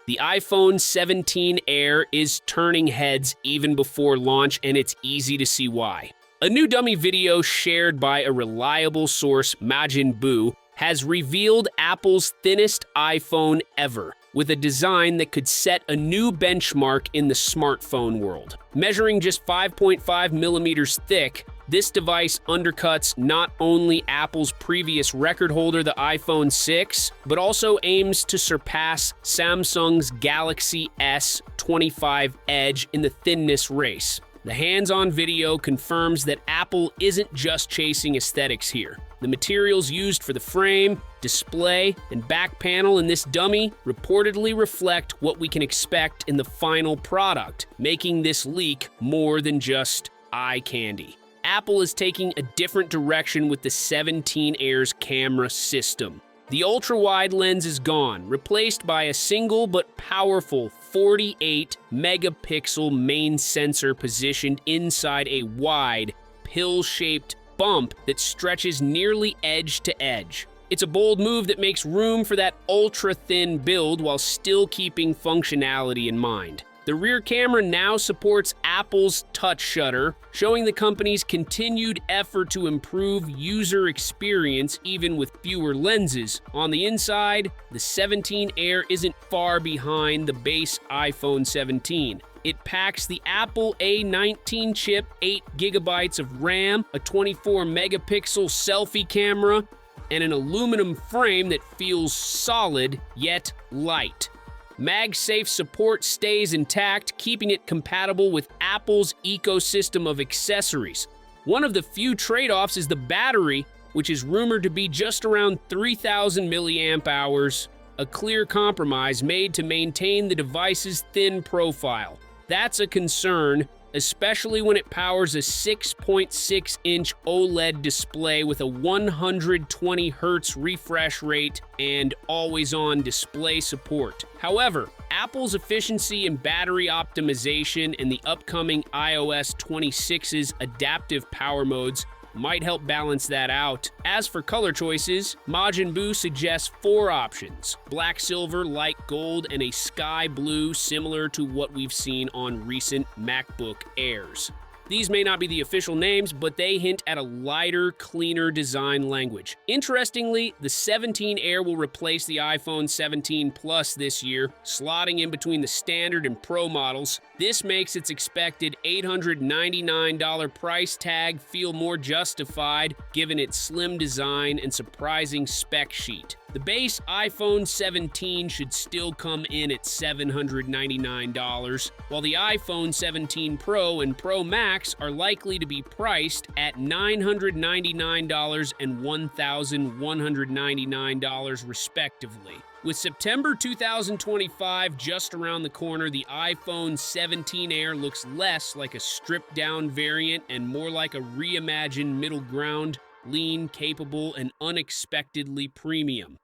The iPhone 17 Air is turning heads even before launch, and it's easy to see why. A new dummy video shared by a reliable source, Majin Buu, has revealed Apple's thinnest iPhone ever, with a design that could set a new benchmark in the smartphone world. Measuring just 5.5 millimeters thick, this device undercuts not only Apple's previous record holder, the iPhone 6, but also aims to surpass Samsung's Galaxy S25 Edge in the thinness race. The hands-on video confirms that Apple isn't just chasing aesthetics here. The materials used for the frame, display, and back panel in this dummy reportedly reflect what we can expect in the final product, making this leak more than just eye candy. Apple is taking a different direction with the 17 Air's camera system. The ultra-wide lens is gone, replaced by a single but powerful 48-megapixel main sensor positioned inside a wide, pill-shaped bump that stretches nearly edge to edge. It's a bold move that makes room for that ultra-thin build while still keeping functionality in mind. The rear camera now supports Apple's touch shutter, showing the company's continued effort to improve user experience even with fewer lenses. On the inside, the 17 Air isn't far behind the base iPhone 17. It packs the Apple A19 chip, 8 gigabytes of RAM, a 24-megapixel selfie camera, and an aluminum frame that feels solid yet light. MagSafe support stays intact, keeping it compatible with Apple's ecosystem of accessories. One of the few trade-offs is the battery, which is rumored to be just around 3,000 milliamp hours, a clear compromise made to maintain the device's thin profile. That's a concern, especially when it powers a 6.6-inch OLED display with a 120 Hz refresh rate and always-on display support. However, Apple's efficiency in battery optimization and the upcoming iOS 26's adaptive power modes might help balance that out. As for color choices, Majin Buu suggests 4 options: black, silver, light gold, and a sky blue similar to what we've seen on recent MacBook Airs. These may not be the official names, but they hint at a lighter, cleaner design language. Interestingly, the 17 Air will replace the iPhone 17 Plus this year, slotting in between the standard and Pro models. This makes its expected $899 price tag feel more justified, given its slim design and surprising spec sheet. The base iPhone 17 should still come in at $799, while the iPhone 17 Pro and Pro Max are likely to be priced at $999 and $1,199 respectively. With September 2025 just around the corner, the iPhone 17 Air looks less like a stripped-down variant and more like a reimagined middle ground, lean, capable, and unexpectedly premium.